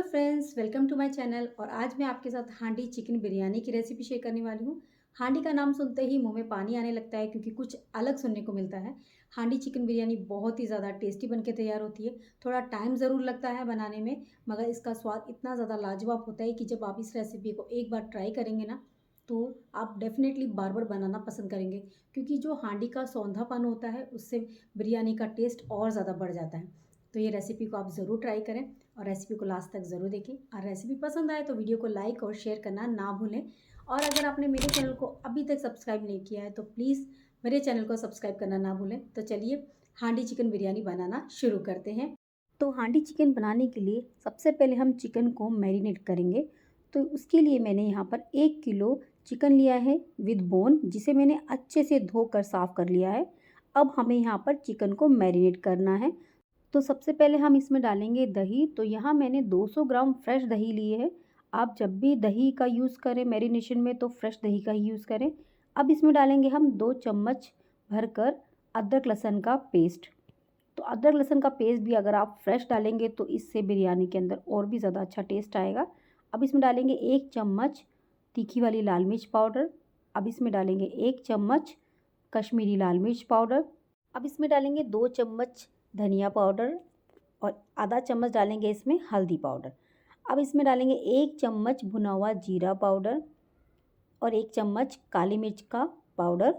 Hello friends, welcome to my channel. और आज मैं आपके साथ हांडी चिकन बिरयानी की रेसिपी शेयर करने वाली हूँ। हांडी का नाम सुनते ही मुंह में पानी आने लगता है क्योंकि कुछ अलग सुनने को मिलता है। हांडी चिकन बिरयानी बहुत ही ज़्यादा टेस्टी बनके तैयार होती है। थोड़ा टाइम ज़रूर लगता है बनाने में, मगर इसका स्वाद इतना ज़्यादा लाजवाब होता है कि जब आप इस रेसिपी को एक बार ट्राई करेंगे ना, तो आप डेफिनेटली बार बार बनाना पसंद करेंगे, क्योंकि जो हांडी का सौंधापन होता है उससे बिरयानी का टेस्ट और ज़्यादा बढ़ जाता है। तो ये रेसिपी को आप ज़रूर ट्राई करें और रेसिपी को लास्ट तक ज़रूर देखें। और रेसिपी पसंद आए तो वीडियो को लाइक और शेयर करना ना भूलें। और अगर आपने मेरे चैनल को अभी तक सब्सक्राइब नहीं किया है तो प्लीज़ मेरे चैनल को सब्सक्राइब करना ना भूलें। तो चलिए हांडी चिकन बिरयानी बनाना शुरू करते हैं। तो हांडी चिकन बनाने के लिए सबसे पहले हम चिकन को मैरिनेट करेंगे। तो उसके लिए मैंने यहाँ पर 1 किलो चिकन लिया है विद बोन, जिसे मैंने अच्छे से धोकर साफ़ कर लिया है। अब हमें यहाँ पर चिकन को मैरिनेट करना है। तो सबसे पहले हम इसमें डालेंगे दही। तो यहाँ मैंने 200 ग्राम फ्रेश दही लिए है। आप जब भी दही का यूज़ करें मैरिनेशन में तो फ्रेश दही का ही यूज़ करें। अब इसमें डालेंगे हम 2 चम्मच भरकर अदरक लहसुन का पेस्ट। तो अदरक लहसुन का पेस्ट भी अगर आप फ्रेश डालेंगे तो इससे बिरयानी के अंदर और भी ज़्यादा अच्छा टेस्ट आएगा। अब इसमें डालेंगे 1 चम्मच तीखी वाली लाल मिर्च पाउडर। अब इसमें डालेंगे 1 चम्मच कश्मीरी लाल मिर्च पाउडर। अब इसमें डालेंगे 2 चम्मच धनिया पाउडर और आधा चम्मच डालेंगे इसमें हल्दी पाउडर। अब इसमें डालेंगे 1 चम्मच भुना हुआ जीरा पाउडर और 1 चम्मच काली मिर्च का पाउडर।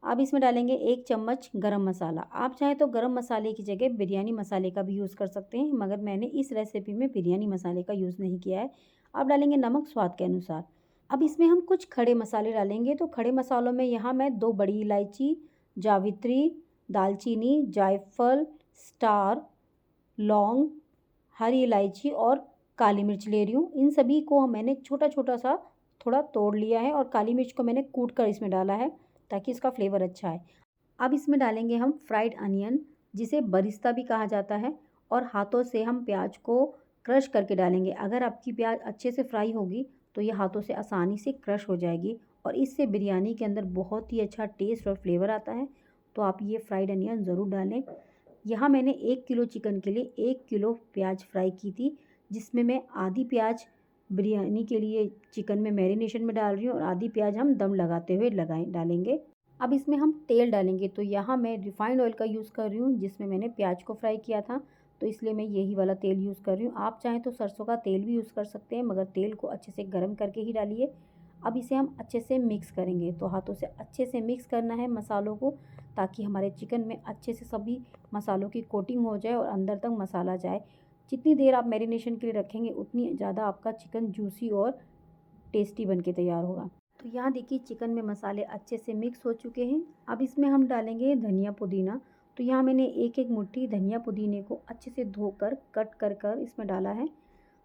अब इसमें डालेंगे 1 चम्मच गरम मसाला। आप चाहें तो गरम मसाले की जगह बिरयानी मसाले का भी यूज़ कर सकते हैं, मगर मैंने इस रेसिपी में बिरयानी मसाले का यूज़ नहीं किया है। अब डालेंगे नमक स्वाद के अनुसार। अब इसमें हम कुछ खड़े मसाले डालेंगे। तो खड़े मसालों में यहाँ मैं 2 बड़ी इलायची, जावित्री, दालचीनी, जायफल, स्टार, लौंग, हरी इलायची और काली मिर्च ले रही हूँ। इन सभी को मैंने छोटा छोटा सा थोड़ा तोड़ लिया है और काली मिर्च को मैंने कूट कर इसमें डाला है ताकि इसका फ्लेवर अच्छा आए। अब इसमें डालेंगे हम फ्राइड अनियन, जिसे बरिस्ता भी कहा जाता है, और हाथों से हम प्याज को क्रश करके डालेंगे। अगर आपकी प्याज अच्छे से फ्राई होगी तो ये हाथों से आसानी से क्रश हो जाएगी और इससे बिरयानी के अंदर बहुत ही अच्छा टेस्ट और फ्लेवर आता है। तो आप ये फ्राइड अनियन ज़रूर डालें। यहाँ मैंने 1 किलो चिकन के लिए 1 किलो प्याज फ्राई की थी, जिसमें मैं आधी प्याज बिरयानी के लिए चिकन में मैरिनेशन में डाल रही हूँ और आधी प्याज हम दम लगाते हुए डालेंगे। अब इसमें हम तेल डालेंगे। तो यहाँ मैं रिफाइंड ऑयल का यूज़ कर रही हूँ, जिसमें मैंने प्याज को फ्राई किया था, तो इसलिए मैं यही वाला तेल यूज़ कर रही हूँ। आप चाहें तो सरसों का तेल भी यूज़ कर सकते हैं, मगर तेल को अच्छे से गर्म करके ही डालिए। अब इसे हम अच्छे से मिक्स करेंगे। तो हाथों से अच्छे से मिक्स करना है मसालों को, ताकि हमारे चिकन में अच्छे से सभी मसालों की कोटिंग हो जाए और अंदर तक मसाला जाए। जितनी देर आप मैरिनेशन के लिए रखेंगे उतनी ज़्यादा आपका चिकन जूसी और टेस्टी बन के तैयार होगा। तो यहाँ देखिए चिकन में मसाले अच्छे से मिक्स हो चुके हैं। अब इसमें हम डालेंगे धनिया पुदीना। तो यहाँ मैंने एक एक मुट्ठी धनिया पुदीने को अच्छे से धोकर कट कर कर इसमें डाला है।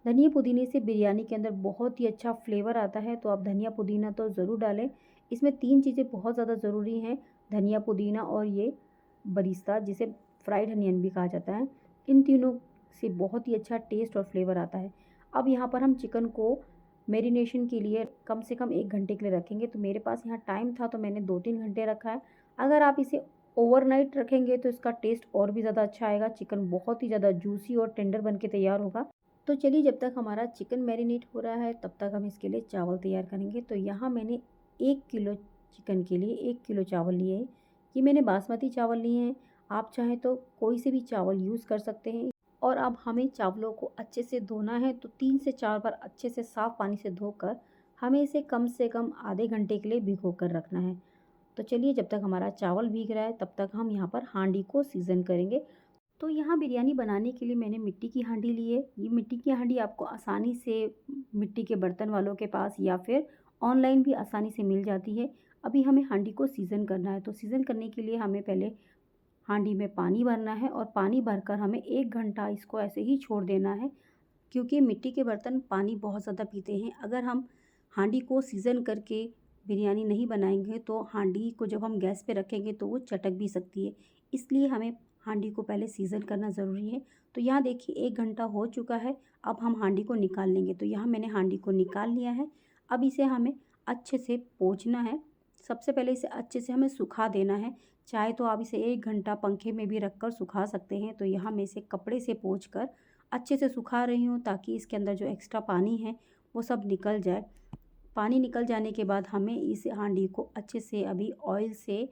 धनिया पुदीने से बिरयानी के अंदर बहुत ही अच्छा फ्लेवर आता है, तो आप धनिया पुदीना तो ज़रूर डालें। इसमें 3 चीज़ें बहुत ज़्यादा ज़रूरी हैं, धनिया पुदीना और ये बरिस्ता, जिसे फ्राइड अनियन भी कहा जाता है। इन तीनों से बहुत ही अच्छा टेस्ट और फ्लेवर आता है। अब यहाँ पर हम चिकन को मैरिनेशन के लिए कम से कम 1 घंटे के लिए रखेंगे। तो मेरे पास यहाँ टाइम था तो मैंने 2-3 घंटे रखा है। अगर आप इसे ओवरनाइट रखेंगे तो इसका टेस्ट और भी ज़्यादा अच्छा आएगा। चिकन बहुत ही ज़्यादा जूसी और टेंडर बन के तैयार होगा। तो चलिए जब तक हमारा चिकन मैरिनेट हो रहा है तब तक हम इसके लिए चावल तैयार करेंगे। तो यहाँ मैंने 1 किलो चिकन के लिए 1 किलो चावल लिए हैं। ये मैंने बासमती चावल लिए हैं। आप चाहें तो कोई से भी चावल यूज़ कर सकते हैं। और अब हमें चावलों को अच्छे से धोना है। तो 3 से 4 बार अच्छे से साफ़ पानी से धोकर हमें इसे कम से कम आधे घंटे के लिए भिगो कर रखना है। तो चलिए जब तक हमारा चावल भीग रहा है तब तक हम यहाँ पर हांडी को सीज़न करेंगे। तो यहाँ बिरयानी बनाने के लिए मैंने मिट्टी की हांडी ली है। ये मिट्टी की हांडी आपको आसानी से मिट्टी के बर्तन वालों के पास या फिर ऑनलाइन भी आसानी से मिल जाती है। अभी हमें हांडी को सीज़न करना है। तो सीज़न करने के लिए हमें पहले हांडी में पानी भरना है और पानी भरकर हमें 1 घंटा इसको ऐसे ही छोड़ देना है, क्योंकि मिट्टी के बर्तन पानी बहुत ज़्यादा पीते हैं। अगर हम हांडी को सीज़न करके बिरयानी नहीं बनाएंगे तो हांडी को जब हम गैस पे रखेंगे तो वो चटक भी सकती है। इसलिए हमें हांडी को पहले सीज़न करना ज़रूरी है। तो यहाँ देखिए 1 घंटा हो चुका है। अब हम हांडी को निकाल लेंगे। तो यहाँ मैंने हांडी को निकाल लिया है। अब इसे हमें अच्छे से पोंछना है। सबसे पहले इसे अच्छे से हमें सुखा देना है। चाहे तो आप इसे 1 घंटा पंखे में भी रख कर सुखा सकते हैं। तो यहाँ मैं इसे कपड़े से पोंछ कर अच्छे से सुखा रही हूँ ताकि इसके अंदर जो एक्स्ट्रा पानी है वो सब निकल जाए। पानी निकल जाने के बाद हमें इस हांडी को अच्छे से अभी ऑयल से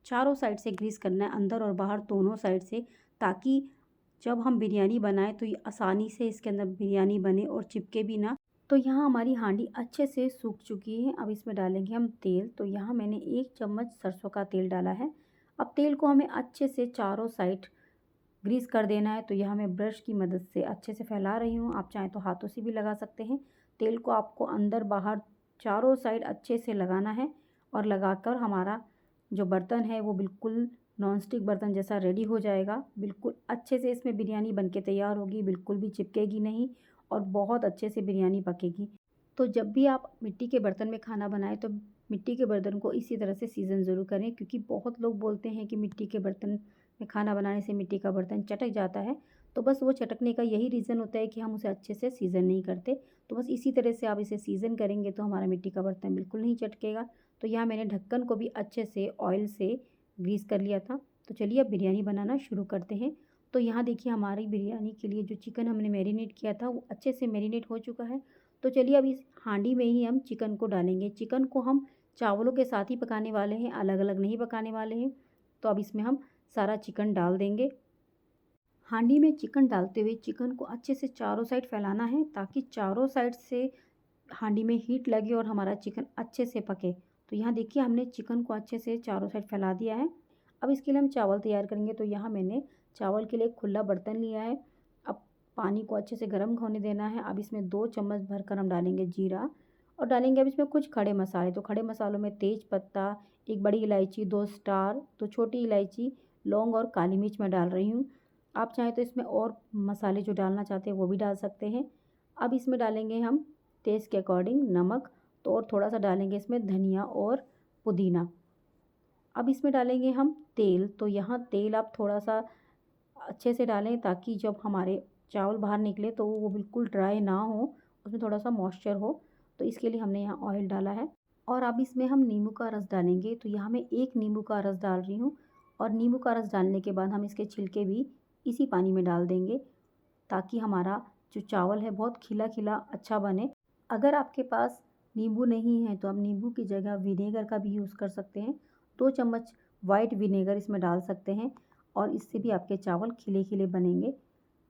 चारों साइड से ग्रीस करना है, अंदर और बाहर दोनों साइड से, ताकि जब हम बिरयानी बनाएं तो ये आसानी से इसके अंदर बिरयानी बने और चिपके भी ना। तो यहाँ हमारी हांडी अच्छे से सूख चुकी है। अब इसमें डालेंगे हम तेल। तो यहाँ मैंने 1 चम्मच सरसों का तेल डाला है। अब तेल को हमें अच्छे से चारों साइड ग्रीस कर देना है। तो यहाँ मैं ब्रश की मदद से अच्छे से फैला रही हूँ, आप चाहें तो हाथों से भी लगा सकते हैं। तेल को आपको अंदर बाहर चारों साइड अच्छे से लगाना है और लगाकर हमारा जो बर्तन है वो बिल्कुल नॉन स्टिक बर्तन जैसा रेडी हो जाएगा। बिल्कुल अच्छे से इसमें बिरयानी बनके तैयार होगी, बिल्कुल भी चिपकेगी नहीं और बहुत अच्छे से बिरयानी पकेगी। तो जब भी आप मिट्टी के बर्तन में खाना बनाएं तो मिट्टी के बर्तन को इसी तरह से सीज़न ज़रूर करें, क्योंकि बहुत लोग बोलते हैं कि मिट्टी के बर्तन में खाना बनाने से मिट्टी का बर्तन चटक जाता है। तो बस वो चटकने का यही रीज़न होता है कि हम उसे अच्छे से सीज़न नहीं करते। तो बस इसी तरह से आप इसे सीज़न करेंगे तो हमारा मिट्टी का बर्तन बिल्कुल नहीं चटकेगा। तो यहाँ मैंने ढक्कन को भी अच्छे से ऑयल से ग्रीस कर लिया था। तो चलिए अब बिरयानी बनाना शुरू करते हैं। तो यहाँ देखिए हमारी बिरयानी के लिए जो चिकन हमने मैरिनेट किया था वो अच्छे से मैरिनेट हो चुका है। तो चलिए अब इस हांडी में ही हम चिकन को डालेंगे। चिकन को हम चावलों के साथ ही पकाने वाले हैं, अलग अलग नहीं पकाने वाले हैं। तो अब इसमें हम सारा चिकन डाल देंगे। हांडी में चिकन डालते हुए चिकन को अच्छे से चारों साइड फैलाना है, ताकि चारों साइड से हांडी में हीट लगे और हमारा चिकन अच्छे से पके। तो यहाँ देखिए हमने चिकन को अच्छे से चारों साइड फैला दिया है। अब इसके लिए हम चावल तैयार करेंगे। तो यहाँ मैंने चावल के लिए एक खुला बर्तन लिया है। अब पानी को अच्छे से गर्म होने देना है। अब इसमें 2 चम्मच भरकर हम डालेंगे जीरा और डालेंगे अब इसमें कुछ खड़े मसाले। तो खड़े मसालों में तेज पत्ता, 1 बड़ी इलायची, 2 स्टार, 2 छोटी इलायची, लौंग और काली मिर्च मैं डाल रही हूँ। आप चाहें तो इसमें और मसाले जो डालना चाहते हैं वो भी डाल सकते हैं। अब इसमें डालेंगे हम टेस्ट के अकॉर्डिंग नमक, तो और थोड़ा सा डालेंगे इसमें धनिया और पुदीना। अब इसमें डालेंगे हम तेल। तो यहाँ तेल आप थोड़ा सा अच्छे से डालें, ताकि जब हमारे चावल बाहर निकले तो वो बिल्कुल ड्राई ना हो, उसमें थोड़ा सा मॉइस्चर हो। तो इसके लिए हमने यहाँ ऑयल डाला है। और अब इसमें हम नींबू का रस डालेंगे। तो यहाँ मैं 1 नींबू का रस डाल रही हूँ। और नींबू का रस डालने के बाद हम इसके छिलके भी इसी पानी में डाल देंगे, ताकि हमारा जो चावल है बहुत खिला खिला अच्छा बने। अगर आपके पास नींबू नहीं है तो आप नींबू की जगह विनेगर का भी यूज़ कर सकते हैं। 2 चम्मच वाइट विनेगर इसमें डाल सकते हैं और इससे भी आपके चावल खिले खिले बनेंगे।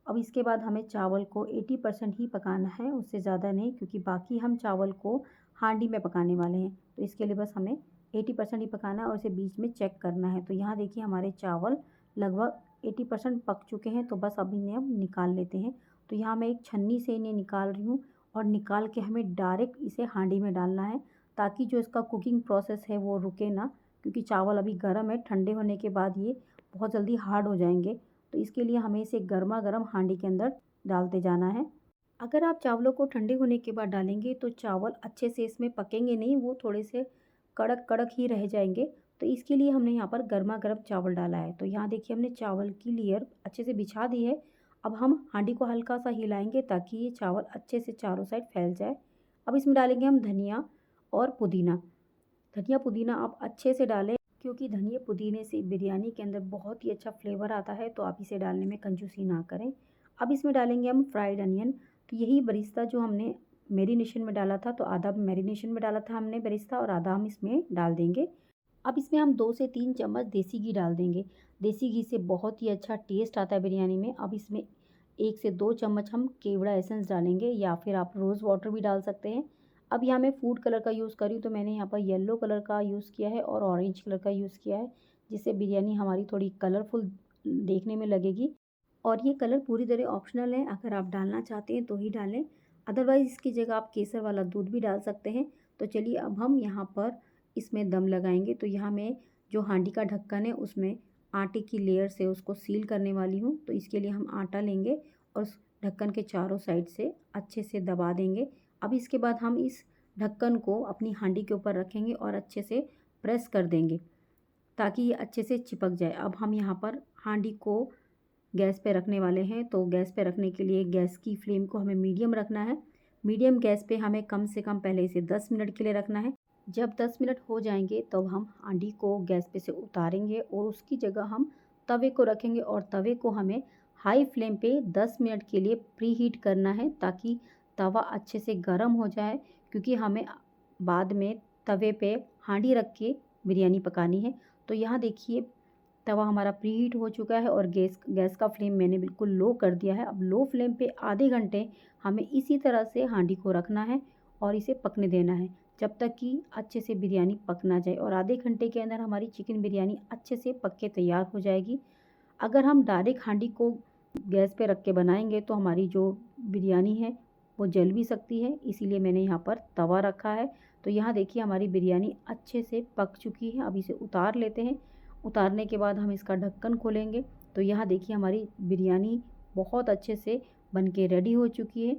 अब इसके बाद हमें चावल को 80% ही पकाना है, उससे ज़्यादा नहीं, क्योंकि बाकी हम चावल को हांडी में पकाने वाले हैं। तो इसके लिए बस हमें 80% ही पकाना है और इसे बीच में चेक करना है। तो यहाँ देखिए हमारे चावल लगभग 80% पक चुके हैं। तो बस अब इन्हें हम निकाल लेते हैं। तो यहाँ मैं एक छन्नी से इन्हें निकाल रही हूँ और निकाल के हमें डायरेक्ट इसे हांडी में डालना है, ताकि जो इसका कुकिंग प्रोसेस है वो रुके ना, क्योंकि चावल अभी गर्म है। ठंडे होने के बाद ये बहुत जल्दी हार्ड हो जाएंगे। तो इसके लिए हमें इसे गर्मा गर्म हांडी के अंदर डालते जाना है। अगर आप चावलों को ठंडे होने के बाद डालेंगे तो चावल अच्छे से इसमें पकेंगे नहीं, वो थोड़े से कड़क कड़क ही रह जाएंगे। तो इसके लिए हमने यहाँ पर गर्मा गर्म चावल डाला है। तो यहाँ देखिए हमने चावल की लेयर अच्छे से बिछा दी है। अब हम हांडी को हल्का सा हिलाएंगे ताकि ये चावल अच्छे से चारों साइड फैल जाए। अब इसमें डालेंगे हम धनिया और पुदीना। धनिया पुदीना आप अच्छे से डालें, क्योंकि धनिया पुदीने से बिरयानी के अंदर बहुत ही अच्छा फ्लेवर आता है। तो आप इसे डालने में कंजूसी ना करें। अब इसमें डालेंगे हम फ्राइड अनियन। तो यही बरिस्ता जो हमने मैरिनेशन में डाला था, तो आधा मैरिनेशन में डाला था हमने बरिस्ता और आधा हम इसमें डाल देंगे। अब इसमें हम 2 से 3 चम्मच देसी घी डाल देंगे। देसी घी से बहुत ही अच्छा टेस्ट आता है बिरयानी में। अब इसमें 1 से 2 चम्मच हम केवड़ा एसेंस डालेंगे, या फिर आप रोज़ वाटर भी डाल सकते हैं। अब यहाँ मैं फूड कलर का यूज़ कर रही हूँ। तो मैंने यहाँ पर येलो कलर का यूज़ किया है और ऑरेंज कलर का यूज़ किया है, जिससे बिरयानी हमारी थोड़ी कलरफुल देखने में लगेगी। और ये कलर पूरी तरह ऑप्शनल है, अगर आप डालना चाहते हैं तो ही डालें, अदरवाइज़ इसकी जगह आप केसर वाला दूध भी डाल सकते हैं। तो चलिए अब हम यहाँ पर इसमें दम लगाएंगे। तो यहाँ मैं जो हांडी का ढक्कन है उसमें आटे की लेयर से उसको सील करने वाली हूँ। तो इसके लिए हम आटा लेंगे और उस ढक्कन के चारों साइड से अच्छे से दबा देंगे। अब इसके बाद हम इस ढक्कन को अपनी हांडी के ऊपर रखेंगे और अच्छे से प्रेस कर देंगे, ताकि ये अच्छे से चिपक जाए। अब हम यहाँ पर हांडी को गैस पे रखने वाले हैं। तो गैस पे रखने के लिए गैस की फ्लेम को हमें मीडियम रखना है। मीडियम गैस पे हमें कम से कम पहले इसे 10 मिनट के लिए रखना है। जब 10 मिनट हो जाएंगे तब हम हांडी को गैस पे से उतारेंगे और उसकी जगह हम तवे को रखेंगे और तवे को हमें हाई फ्लेम पे 10 मिनट के लिए प्री हीट करना है ताकि तवा अच्छे से गर्म हो जाए, क्योंकि हमें बाद में तवे पे हांडी रख के बिरयानी पकानी है। तो यहाँ देखिए तवा हमारा प्री हीट हो चुका है और गैस गैस का फ्लेम मैंने बिल्कुल लो कर दिया है। अब लो फ्लेम पे आधे घंटे हमें इसी तरह से हांडी को रखना है और इसे पकने देना है जब तक कि अच्छे से बिरयानी पक ना जाए, और आधे घंटे के अंदर हमारी चिकन बिरयानी अच्छे से पक के तैयार हो जाएगी। अगर हम डायरेक्ट हांडी को गैस पे रख के बनाएंगे तो हमारी जो बिरयानी है वो जल भी सकती है, इसीलिए मैंने यहाँ पर तवा रखा है। तो यहाँ देखिए हमारी बिरयानी अच्छे से पक चुकी है। अब इसे उतार लेते हैं। उतारने के बाद हम इसका ढक्कन खोलेंगे तो यहाँ देखिए हमारी बिरयानी बहुत अच्छे से बन के रेडी हो चुकी है।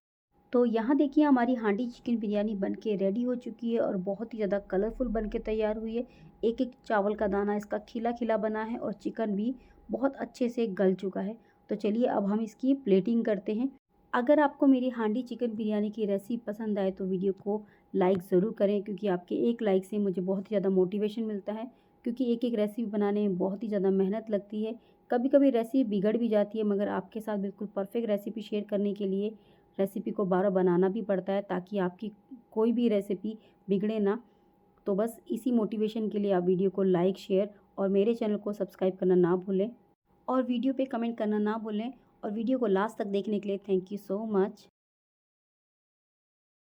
तो यहाँ देखिए हमारी हांडी चिकन बिरयानी बन के रेडी हो चुकी है और बहुत ही ज़्यादा कलरफुल बन के तैयार हुई है। एक एक चावल का दाना इसका खिला खिला बना है और चिकन भी बहुत अच्छे से गल चुका है। तो चलिए अब हम इसकी प्लेटिंग करते हैं। अगर आपको मेरी हांडी चिकन बिरयानी की रेसिपी पसंद आए तो वीडियो को लाइक ज़रूर करें, क्योंकि आपके एक लाइक से मुझे बहुत ही ज़्यादा मोटिवेशन मिलता है। क्योंकि एक एक रेसिपी बनाने में बहुत ही ज़्यादा मेहनत लगती है, कभी कभी रेसिपी बिगड़ भी जाती है, मगर आपके साथ बिल्कुल परफेक्ट रेसिपी शेयर करने के लिए रेसिपी को बार बार बनाना भी पड़ता है ताकि आपकी कोई भी रेसिपी बिगड़े ना। तो बस इसी मोटिवेशन के लिए आप वीडियो को लाइक शेयर और मेरे चैनल को सब्सक्राइब करना ना भूलें, और वीडियो पे कमेंट करना ना भूलें, और वीडियो को लास्ट तक देखने के लिए थैंक यू सो मच।